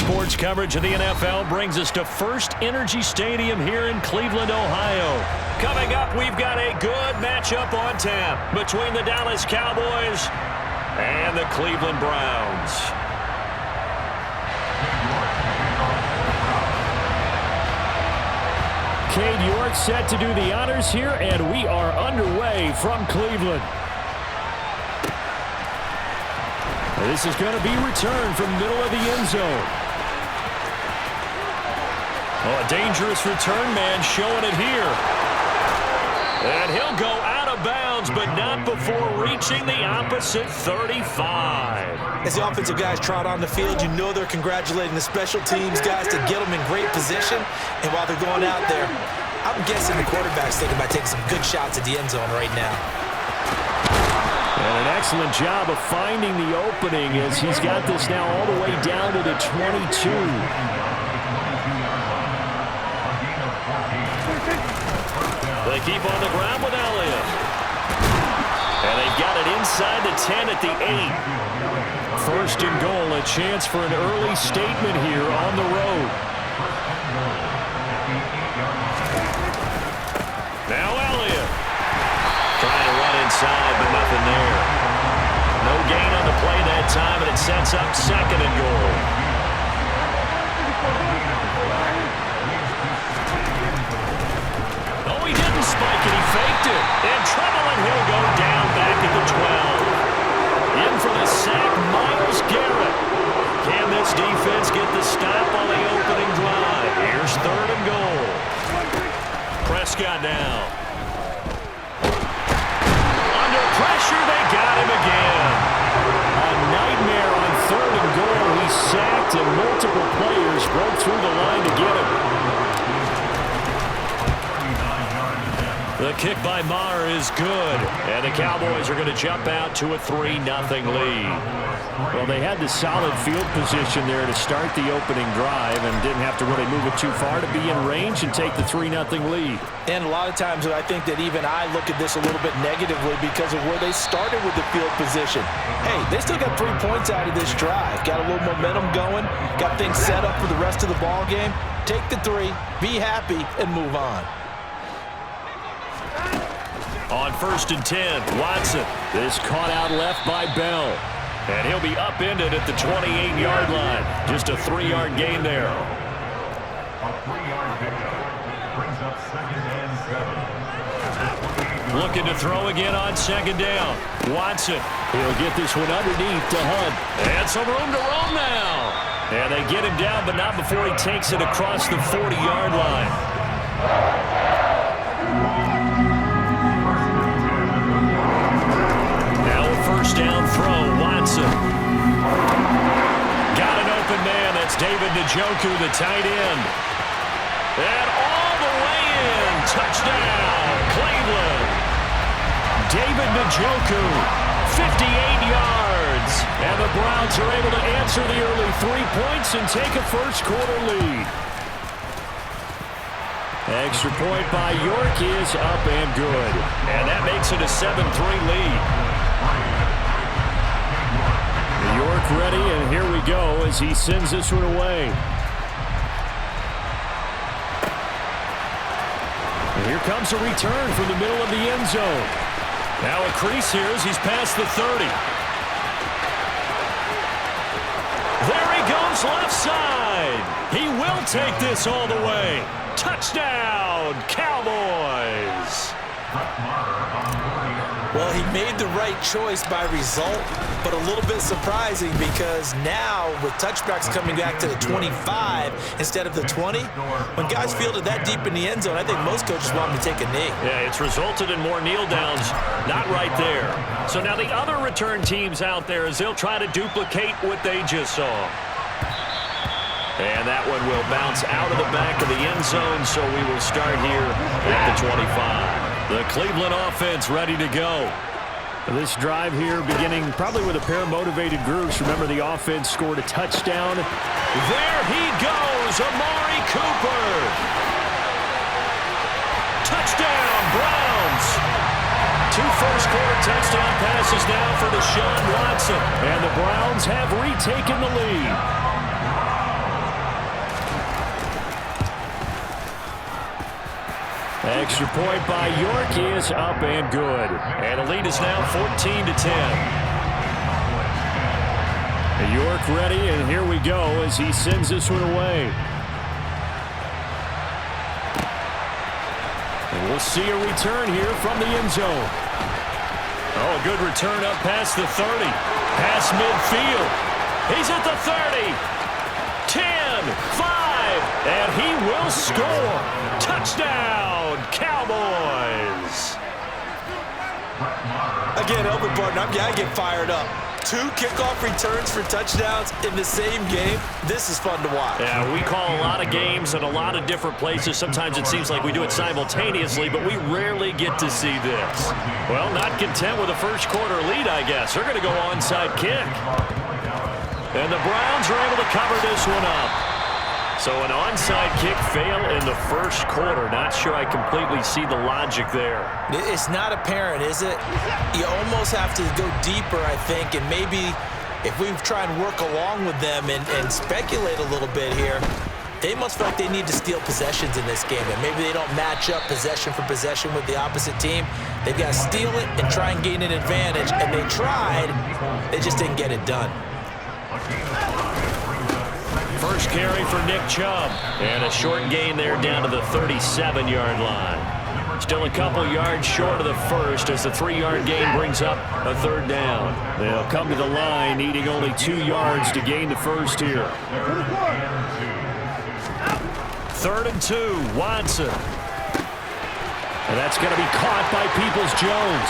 sports coverage of the NFL brings us to First Energy Stadium here in Cleveland, Ohio. Coming up, we've got a good matchup on tap between the Dallas Cowboys and the Cleveland Browns. Cade York set to do the honors here, and we are underway from Cleveland. This is going to be returned from the middle of the end zone. Oh, a dangerous return man showing it here. And he'll go out of bounds, but not before reaching the opposite 35. As the offensive guys trot on the field, you know they're congratulating the special teams guys to get them in great position. And while they're going out there, I'm guessing the quarterback's thinking about taking some good shots at the end zone right now. And an excellent job of finding the opening as he's got this now all the way down to the 22. They keep on the ground with Elliott. And they've got it inside the 10 at the 8. First and goal, a chance for an early statement here on the road. Now Elliott. Trying to run inside, but nothing there. No gain on the play that time, and it sets up second and goal. Oh, he didn't spike it. He faked it. In trouble, and he'll go down back at the 12. In for the sack, Myles Garrett. Can this defense get the stop on the opening drive? Here's third and goal. Prescott now. Pressure, they got him again. A nightmare on third and goal. He sacked and multiple players broke through the line to get him. The kick by Maher is good. And the Cowboys are going to jump out to a 3-0 lead. Well, they had the solid field position there to start the opening drive and didn't have to really move it too far to be in range and take the 3-0 lead. And a lot of times I think that even I look at this a little bit negatively because of where they started with the field position. Hey, they still got 3 points out of this drive. Got a little momentum going. Got things set up for the rest of the ball game. Take the 3, be happy, and move on. On first and 10, Watson. This caught out left by Bell. And he'll be upended at the 28-yard line. Just a 3-yard gain there. Looking to throw again on second down. Watson. He'll get this one underneath to Hunt. And some room to roam now. And they get him down, but not before he takes it across the 40-yard line. First down throw, Watson. Got an open man. That's David Njoku, the tight end. And all the way in. Touchdown, Cleveland. David Njoku, 58 yards. And the Browns are able to answer the early 3 points and take a first-quarter lead. Extra point by York is up and good. And that makes it a 7-3 lead. York ready, and here we go as he sends this one away. And here comes a return from the middle of the end zone. Now a crease here as he's past the 30. There he goes left side. He will take this all the way. Touchdown, Cowboys. Well, he made the right choice by result, but a little bit surprising because now with touchbacks coming back to the 25 instead of the 20, when guys field it that deep in the end zone, I think most coaches want them to take a knee. Yeah, it's resulted in more kneel downs, not right there. So now the other return teams out there as they'll try to duplicate what they just saw. And that one will bounce out of the back of the end zone, so we will start here at the 25. The Cleveland offense ready to go. This drive here beginning probably with a pair of motivated groups. Remember, the offense scored a touchdown. There he goes, Amari Cooper. Touchdown, Browns. 2 first-quarter touchdown passes now for Deshaun Watson. And the Browns have retaken the lead. Extra point by York is up and good. And the lead is now 14-10. York ready, and here we go as he sends this one away. And we'll see a return here from the end zone. Oh, a good return up past the 30. Past midfield. He's at the 30. 10, 5, and he will score. Touchdown, Cowboys. Again, Elvin Barton, I get fired up. 2 kickoff returns for touchdowns in the same game. This is fun to watch. Yeah, we call a lot of games in a lot of different places. Sometimes it seems like we do it simultaneously, but we rarely get to see this. Well, not content with a first quarter lead, I guess. They're going to go onside kick. And the Browns are able to cover this one up. So an onside kick fail in the first quarter. Not sure I completely see the logic there. It's not apparent, is it? You almost have to go deeper, I think, and maybe if we try and work along with them and speculate a little bit here, they must feel like they need to steal possessions in this game, and maybe they don't match up possession for possession with the opposite team. They've got to steal it and try and gain an advantage, and they tried. They just didn't get it done. First carry for Nick Chubb. And a short gain there down to the 37-yard line. Still a couple yards short of the first as the 3-yard gain brings up a third down. They'll come to the line needing only 2 yards to gain the first here. 3rd and 2, Watson. And that's going to be caught by Peoples-Jones.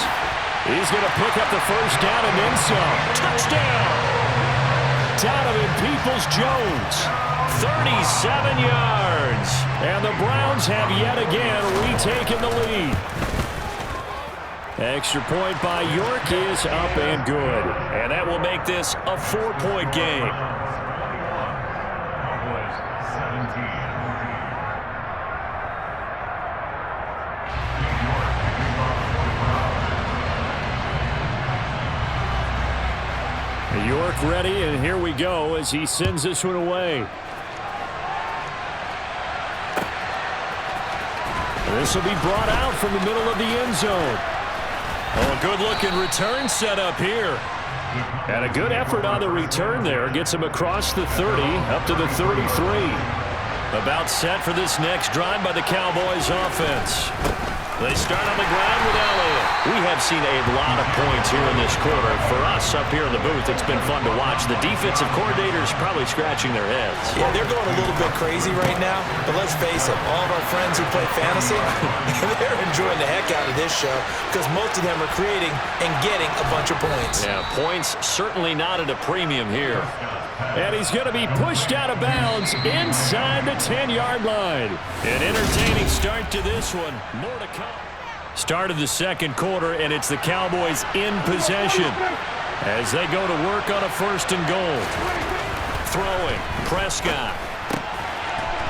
He's going to pick up the first down and then some. Touchdown! Donovan Peoples-Jones, 37 yards. And the Browns have yet again retaken the lead. Extra point by York is up and good. And that will make this a 4-point game. York ready, and here we go as he sends this one away. This will be brought out from the middle of the end zone. Oh, a good-looking return set up here. And a good effort on the return there. Gets him across the 30, up to the 33. About set for this next drive by the Cowboys offense. They start on the ground with Elliott. We have seen a lot of points here in this quarter. For us up here in the booth, it's been fun to watch. The defensive coordinators probably scratching their heads. Yeah, they're going a little bit crazy right now. But let's face it, all of our friends who play fantasy, they're enjoying the heck out of this show because most of them are creating and getting a bunch of points. Yeah, points certainly not at a premium here. And he's going to be pushed out of bounds inside the 10-yard line. An entertaining start to this one. More to come. Start of the second quarter, and it's the Cowboys in possession as they go to work on a 1st and goal. Throwing, Prescott.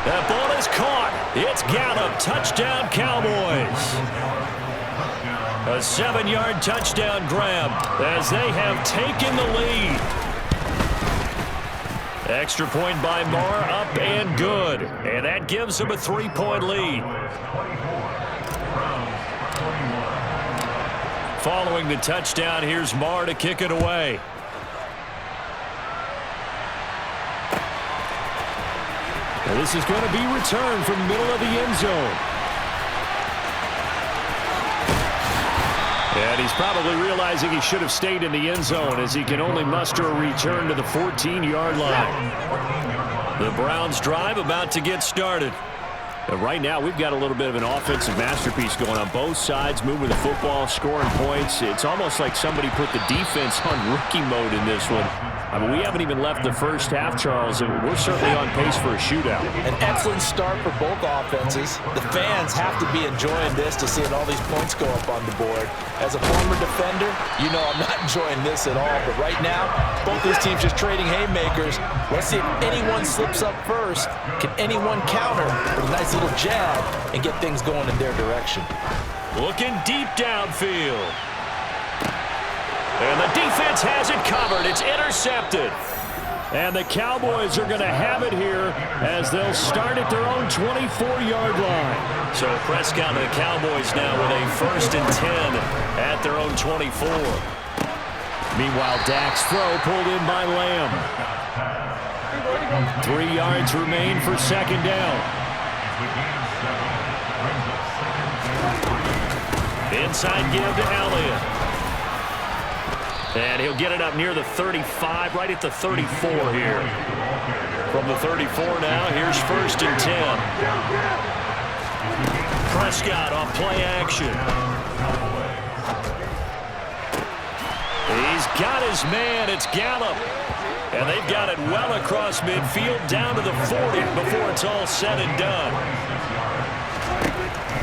That ball is caught. It's Gallup. Touchdown, Cowboys. A 7-yard touchdown grab as they have taken the lead. Extra point by Marr, up and good. And that gives them a 3-point lead. Following the touchdown, here's Marr to kick it away. Well, this is going to be returned from the middle of the end zone. And he's probably realizing he should have stayed in the end zone as he can only muster a return to the 14-yard line. The Browns drive about to get started. But right now, we've got a little bit of an offensive masterpiece going on both sides, moving the football, scoring points. It's almost like somebody put the defense on rookie mode in this one. I mean, we haven't even left the first half, Charles, and we're certainly on pace for a shootout. An excellent start for both offenses. The fans have to be enjoying this to seeing all these points go up on the board. As a former defender, you know I'm not enjoying this at all. But right now, both these teams just trading haymakers. Let's see if anyone slips up first. Can anyone counter with a nice little jab and get things going in their direction? Looking deep downfield. And the defense has it covered. It's intercepted. And the Cowboys are going to have it here as they'll start at their own 24-yard line. So Prescott and the Cowboys now with a 1st and 10 at their own 24. Meanwhile, Dak's throw pulled in by Lamb. 3 yards remain for 2nd down. Inside give to Elliott. And he'll get it up near the 35, right at the 34 here. From the 34 now, here's 1st and 10. Prescott on play action. He's got his man. It's Gallup. And they've got it well across midfield down to the 40 before it's all said and done.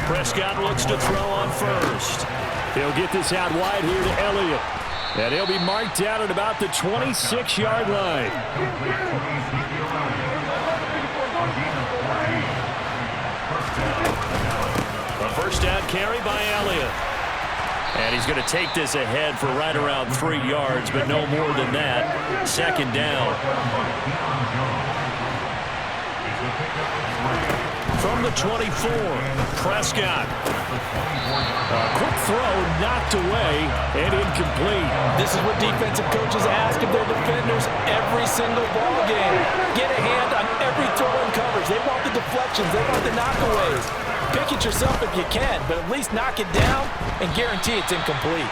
Prescott looks to throw on 1st. He'll get this out wide here to Elliott. And he'll be marked down at about the 26-yard line. A 1st down carry by Elliott. And he's going to take this ahead for right around 3 yards, but no more than that. 2nd down. From the 24, Prescott. A quick throw knocked away and incomplete. This is what defensive coaches ask of their defenders every single ball game. Get a hand on every throw in coverage. They want the deflections. They want the knockaways. Pick it yourself if you can, but at least knock it down and guarantee it's incomplete.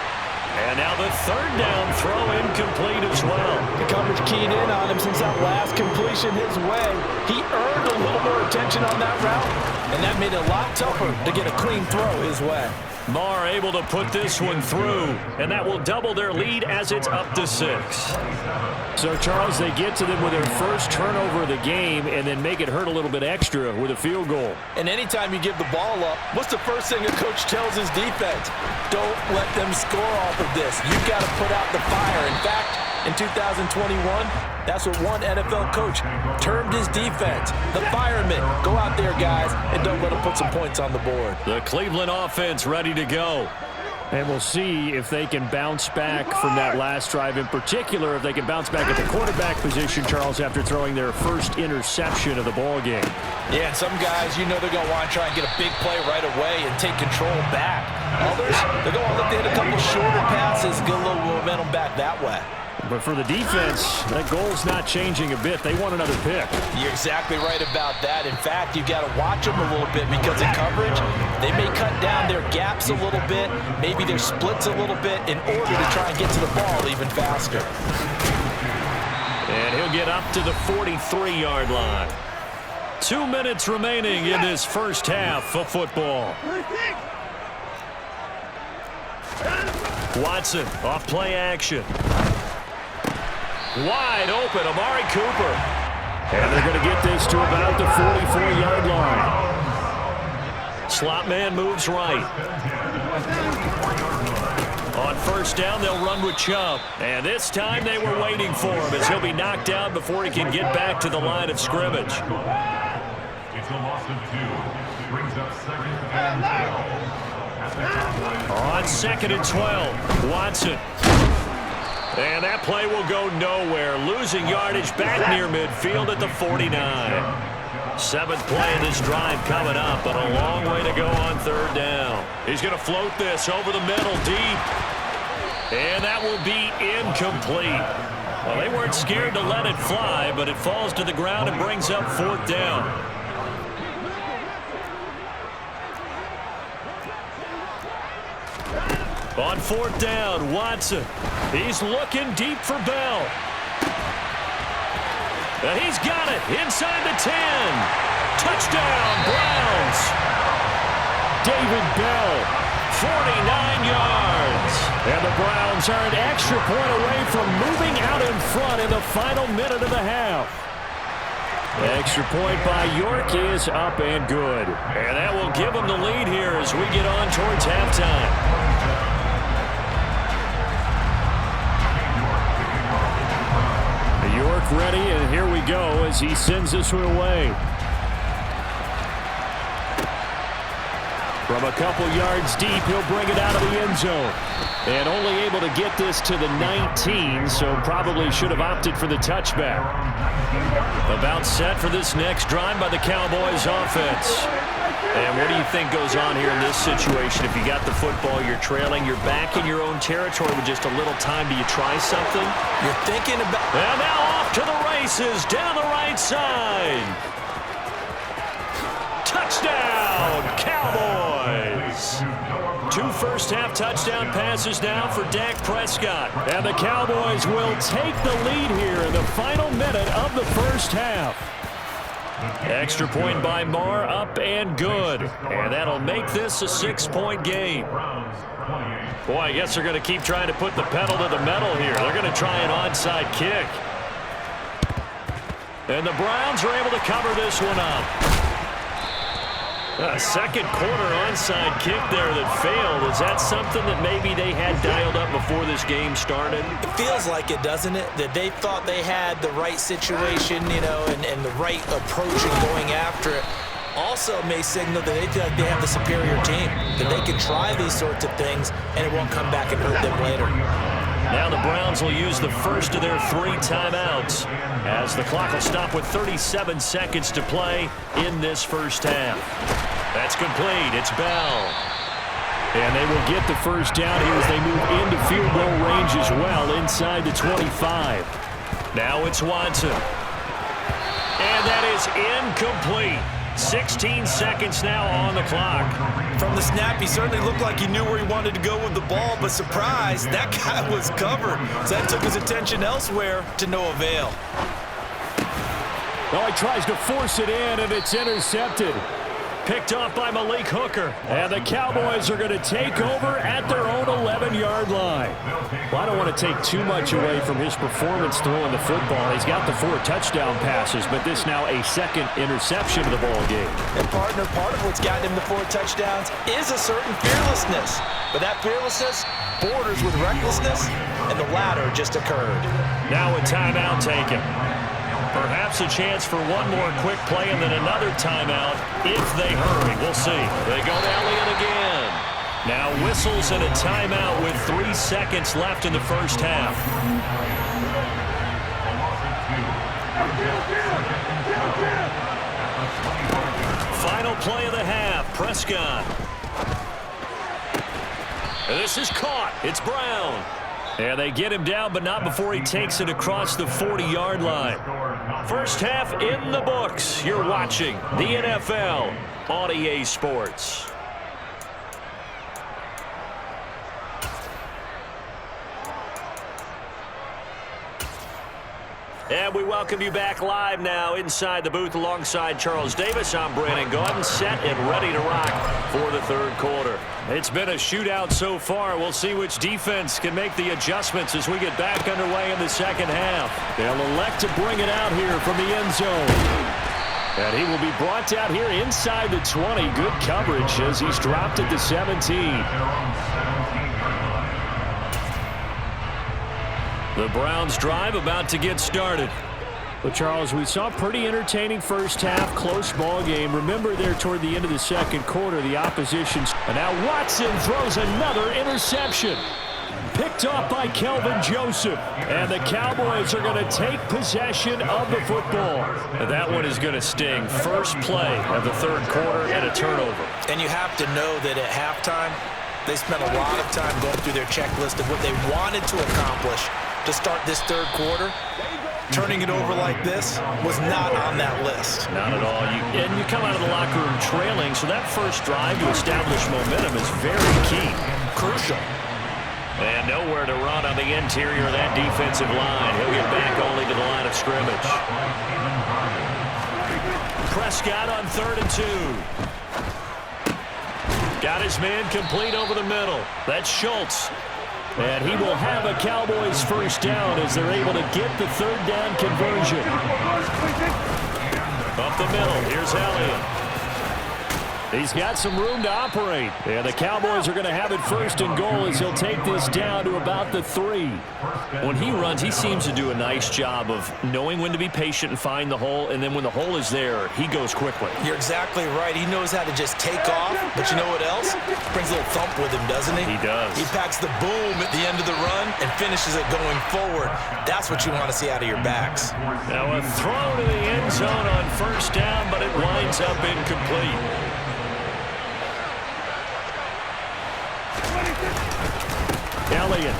And now the 3rd down throw incomplete as well. The coverage keyed in on him since that last completion his way. He earned a little more attention on that route, and that made it a lot tougher to get a clean throw his way. Marr able to put this one through, and that will double their lead as it's up to 6. So, Charles, they get to them with their first turnover of the game and then make it hurt a little bit extra with a field goal. And anytime you give the ball up, what's the first thing a coach tells his defense? Don't let them score off of this. You've got to put out the fire. In fact, in 2021, that's what one NFL coach termed his defense. The firemen. Go out there, guys, and don't let them put some points on the board. The Cleveland offense ready to go. And we'll see if they can bounce back from that last drive. In particular, if they can bounce back at the quarterback position, Charles, after throwing their first interception of the ball game. Yeah, and some guys, you know they're going to want to try and get a big play right away and take control back. Others, they're going to look to hit a couple shorter passes, get a little momentum back that way. But for the defense, that goal's not changing a bit. They want another pick. You're exactly right about that. In fact, you've got to watch them a little bit because in coverage, they may cut down their gaps a little bit, maybe their splits a little bit in order to try and get to the ball even faster. And he'll get up to the 43-yard line. 2 minutes remaining in this first half of football. Watson off play action. Wide open, Amari Cooper. And they're going to get this to about the 44-yard line. Slot man moves right. On 1st down, they'll run with Chubb. And this time they were waiting for him as he'll be knocked down before he can get back to the line of scrimmage. It's a loss of 2. Brings up 2nd and 12. On 2nd and 12, Watson. And that play will go nowhere. Losing yardage back near midfield at the 49. 7th play of this drive coming up, but a long way to go on 3rd down. He's going to float this over the middle deep. And that will be incomplete. Well, they weren't scared to let it fly, but it falls to the ground and brings up 4th down. On 4th down, Watson. He's looking deep for Bell. And he's got it inside the 10. Touchdown, Browns. David Bell, 49 yards. And the Browns are an extra point away from moving out in front in the final minute of the half. Extra point by York is up and good. And that will give them the lead here as we get on towards halftime. York ready, and here we go as he sends this one away. From a couple yards deep, he'll bring it out of the end zone. And only able to get this to the 19, so probably should have opted for the touchback. About set for this next drive by the Cowboys offense. And what do you think goes on here in this situation? If you got the football, you're trailing, you're back in your own territory with just a little time. Do you try something? You're thinking about... And now off to the races, down the right side. Touchdown, Cowboys. 2 first-half touchdown passes now for Dak Prescott. And the Cowboys will take the lead here in the final minute of the first half. Extra point by Marr, up and good. And that'll make this a 6-point game. Boy, I guess they're going to keep trying to put the pedal to the metal here. They're going to try an onside kick. And the Browns are able to cover this one up. A second quarter onside kick there that failed. Is that something that maybe they had dialed up before this game started? It feels like it, doesn't it? That they thought they had the right situation, you know, and the right approach in going after it. Also may signal that they feel like they have the superior team, that they can try these sorts of things and it won't come back and hurt them later. Now the Browns will use the first of their 3 timeouts as the clock will stop with 37 seconds to play in this first half. That's complete. It's Bell. And they will get the first down here as they move into field goal range as well inside the 25. Now it's Watson. And that is incomplete. 16 seconds now on the clock. From the snap, he certainly looked like he knew where he wanted to go with the ball, but surprise, that guy was covered. So that took his attention elsewhere to no avail. Well, he tries to force it in, and it's intercepted. Picked off by Malik Hooker. And the Cowboys are going to take over at their own 11-yard line. Well, I don't want to take too much away from his performance throwing the football. He's got the 4 touchdown passes, but this now a second interception of the ball game. And partner, part of what's gotten him the 4 touchdowns is a certain fearlessness. But that fearlessness borders with recklessness, and the latter just occurred. Now a timeout taken. Perhaps a chance for one more quick play and then another timeout if they hurry. We'll see. They go to Elliott again. Now whistles and a timeout with 3 seconds left in the first half. Final play of the half. Prescott. This is caught. It's Brown. And they get him down, but not before he takes it across the 40-yard line. First half in the books. You're watching the NFL on EA Sports. And we welcome you back live now inside the booth alongside Charles Davis. I'm Brandon Gaudin, set and ready to rock for the third quarter. It's been a shootout so far. We'll see which defense can make the adjustments as we get back underway in the second half. They'll elect to bring it out here from the end zone. And he will be brought out here inside the 20. Good coverage as he's dropped at the 17. The Browns drive about to get started. Well, Charles, we saw a pretty entertaining first half, close ball game. Remember there toward the end of the second quarter, the opposition's... And now Watson throws another interception. Picked off by Kelvin Joseph. And the Cowboys are going to take possession of the football. And that one is going to sting. First play of the third quarter and a turnover. And you have to know that at halftime, they spent a lot of time going through their checklist of what they wanted to accomplish to start this third quarter. Turning it over like this was not on that list. Not at all. And you come out of the locker room trailing, so that first drive to establish momentum is very key. Crucial. And nowhere to run on the interior of that defensive line. He'll get back only to the line of scrimmage. Prescott on 3rd and 2. Got his man complete over the middle. That's Schultz. And he will have a Cowboys first down as they're able to get the third down conversion. Up the middle, here's Elliott. He's got some room to operate. And the Cowboys are going to have it first and goal as he'll take this down to about the 3. When he runs, he seems to do a nice job of knowing when to be patient and find the hole, and then when the hole is there, he goes quickly. You're exactly right. He knows how to just take off, but you know what else? Brings a little thump with him, doesn't he? He does. He packs the boom at the end of the run and finishes it going forward. That's what you want to see out of your backs. Now a throw to the end zone on first down, but it winds up incomplete. Elliott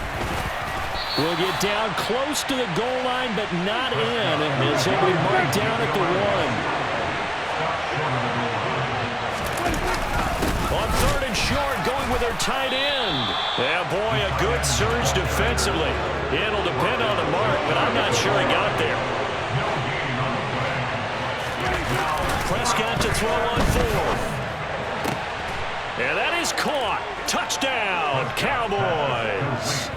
will get down close to the goal line, but not in, as he'll be marked down at the 1. On 3rd and short, going with their tight end. Yeah, boy, a good surge defensively. It'll depend on the mark, but I'm not sure he got there. Prescott to throw on 4th. And that is caught. Touchdown, Cowboys.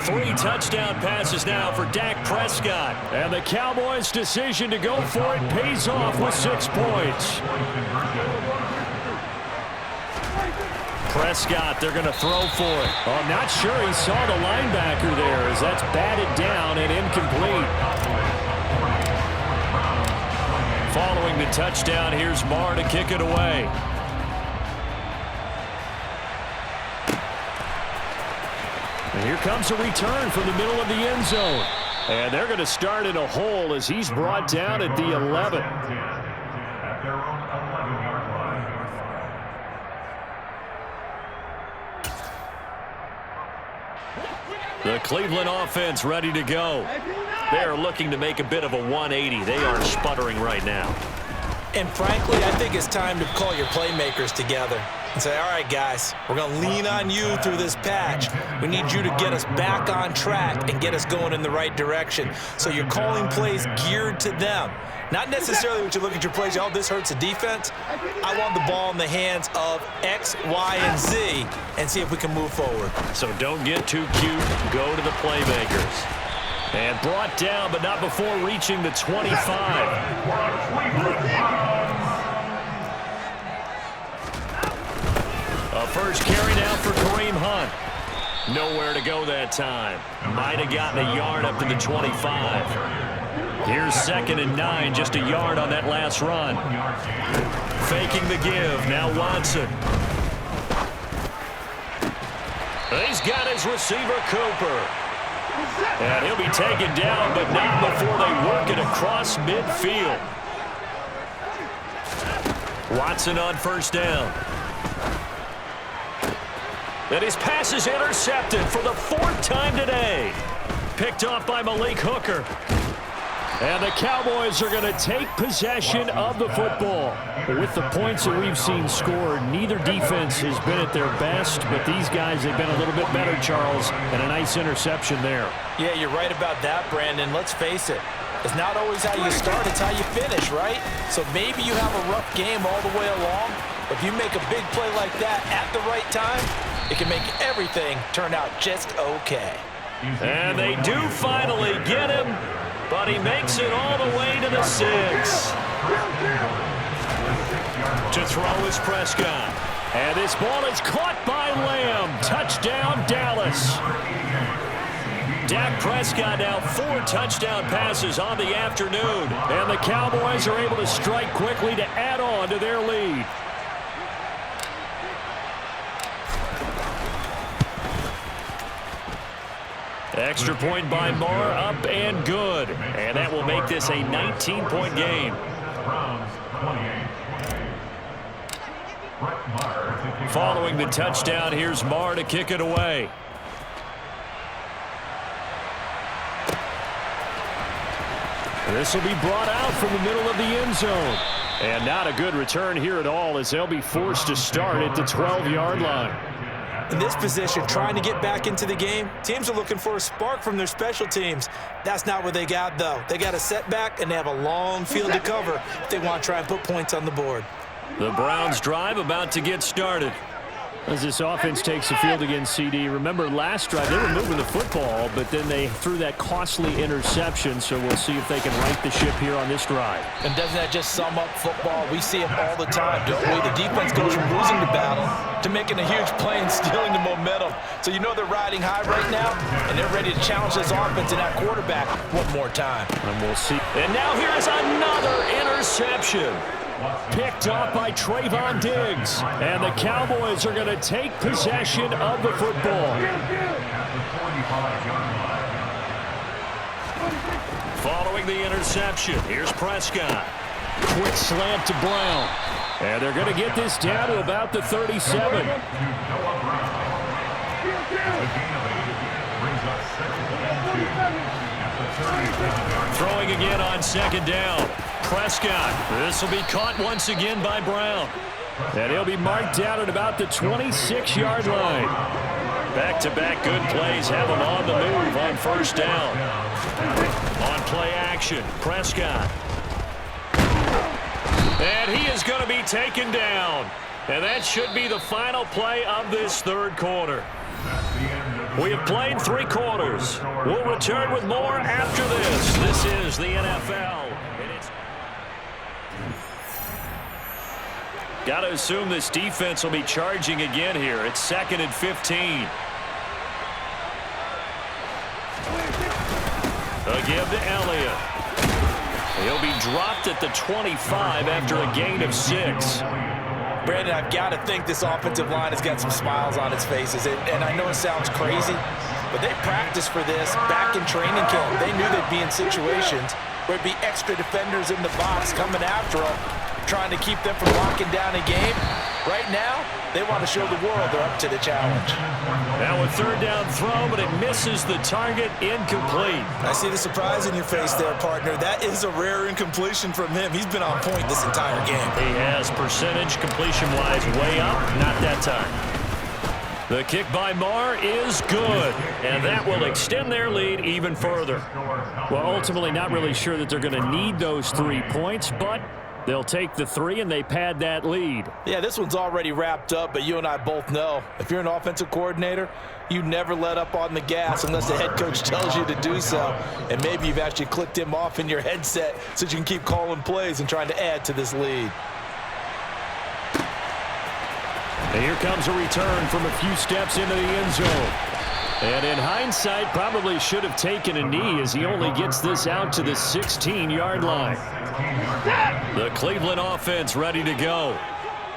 3 touchdown passes now for Dak Prescott. And the Cowboys' decision to go for it pays off with 6 points. Prescott, they're going to throw for it. Oh, I'm not sure he saw the linebacker there as that's batted down and incomplete. Following the touchdown, here's Marr to kick it away. And here comes a return from the middle of the end zone. And they're going to start in a hole as he's brought down at the 11. At their own 11-yard line. The Cleveland offense ready to go. They're looking to make a bit of a 180. They are sputtering right now. And frankly, I think it's time to call your playmakers together and say, all right, guys, we're going to lean on you through this patch. We need you to get us back on track and get us going in the right direction. So you're calling plays geared to them. Not necessarily when you look at your plays, oh, this hurts the defense. I want the ball in the hands of X, Y, and Z and see if we can move forward. So don't get too cute. Go to the playmakers. And brought down, but not before reaching the 25. A first carry now for Kareem Hunt. Nowhere to go that time. Might have gotten a yard up to the 25. Here's 2nd and 9, just a yard on that last run. Faking the give, now Watson. He's got his receiver, Cooper. And he'll be taken down, but not before they work it across midfield. Watson on first down. And his pass is intercepted for the 4th time today. Picked off by Malik Hooker. And the Cowboys are going to take possession of the football. With the points that we've seen scored, neither defense has been at their best, but these guys have been a little bit better, Charles, and a nice interception there. Yeah, you're right about that, Brandon. Let's face it. It's not always how you start, it's how you finish, right? So maybe you have a rough game all the way along, but if you make a big play like that at the right time, it can make everything turn out just okay. And they do finally get him, but he makes it all the way to the 6. To throw is Prescott. And this ball is caught by Lamb. Touchdown, Dallas. Dak Prescott now 4 touchdown passes on the afternoon. And the Cowboys are able to strike quickly to add on to their lead. Extra point by Marr, up and good. And that will make this a 19-point game. Following the touchdown, here's Marr to kick it away. This will be brought out from the middle of the end zone. And not a good return here at all as they'll be forced to start at the 12-yard line. In this position, trying to get back into the game, teams are looking for a spark from their special teams. That's not what they got, though. They got a setback, and they have a long field to cover if they want to try and put points on the board. The Browns' drive about to get started. As this offense takes the field against CD, remember last drive they were moving the football, but then they threw that costly interception, so we'll see if they can right the ship here on this drive. And doesn't that just sum up football? We see it all the time, don't we? The defense goes from losing the battle to making a huge play and stealing the momentum. So you know they're riding high right now, and they're ready to challenge this offense and that quarterback one more time. And we'll see. And now here's another interception. Picked off by Trayvon Diggs. And the Cowboys are going to take possession of the football. Following the interception, here's Prescott. Quick slant to Brown. And they're going to get this down to about the 37. Throwing again on second down. Prescott. This will be caught once again by Brown. And he'll be marked down at about the 26-yard line. Back-to-back good plays have him on the move on first down. On play action, Prescott. And he is going to be taken down. And that should be the final play of this third quarter. We have played 3 quarters. We'll return with more after this. This is the NFL. Got to assume this defense will be charging again here. It's 2nd and 15. A give to Elliott. He'll be dropped at the 25 after a gain of 6. Brandon, I've got to think this offensive line has got some smiles on its faces. And I know it sounds crazy, but they practiced for this back in training camp. They knew they'd be in situations where it'd be extra defenders in the box coming after them, trying to keep them from locking down a game. Right now, they want to show the world they're up to the challenge. Now a third down throw, but it misses the target, incomplete. I see the surprise in your face there, partner. That is a rare incompletion from him. He's been on point this entire game. He has percentage completion-wise way up, not that time. The kick by Marr is good, and that will extend their lead even further. Well, ultimately not really sure that they're going to need those 3 points, but they'll take the 3 and they pad that lead. Yeah, this one's already wrapped up, but you and I both know if you're an offensive coordinator, you never let up on the gas unless the head coach tells you to do so. And maybe you've actually clicked him off in your headset so you can keep calling plays and trying to add to this lead. And here comes a return from a few steps into the end zone. And in hindsight, probably should have taken a knee as he only gets this out to the 16-yard line. The Cleveland offense ready to go.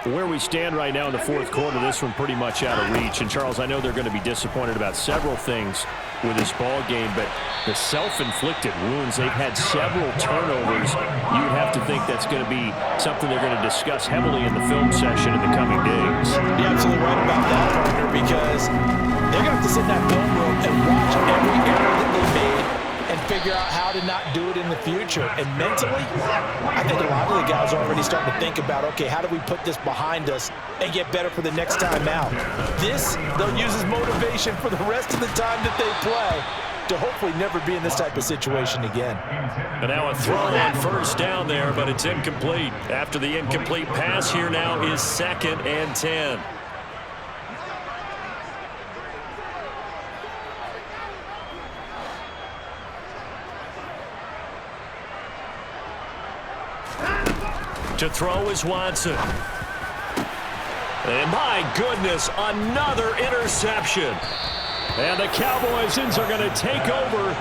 Where we stand right now in the fourth quarter, this one pretty much out of reach. And, Charles, I know they're going to be disappointed about several things with this ball game, but the self-inflicted wounds, they've had several turnovers. You'd have to think that's going to be something they're going to discuss heavily in the film session in the coming days. You're absolutely right about that, partner, because they're going to have to sit in that film room and watch every error that they made and figure out how to not do it in the future. And mentally, I think a lot of the guys are already starting to think about, okay, how do we put this behind us and get better for the next time out? This, they'll use as motivation for the rest of the time that they play to hopefully never be in this type of situation again. And now a throw on first down there, but it's incomplete. After the incomplete pass, here now is 2nd and 10. To throw is Watson. And my goodness, another interception. And the Cowboys are going to take over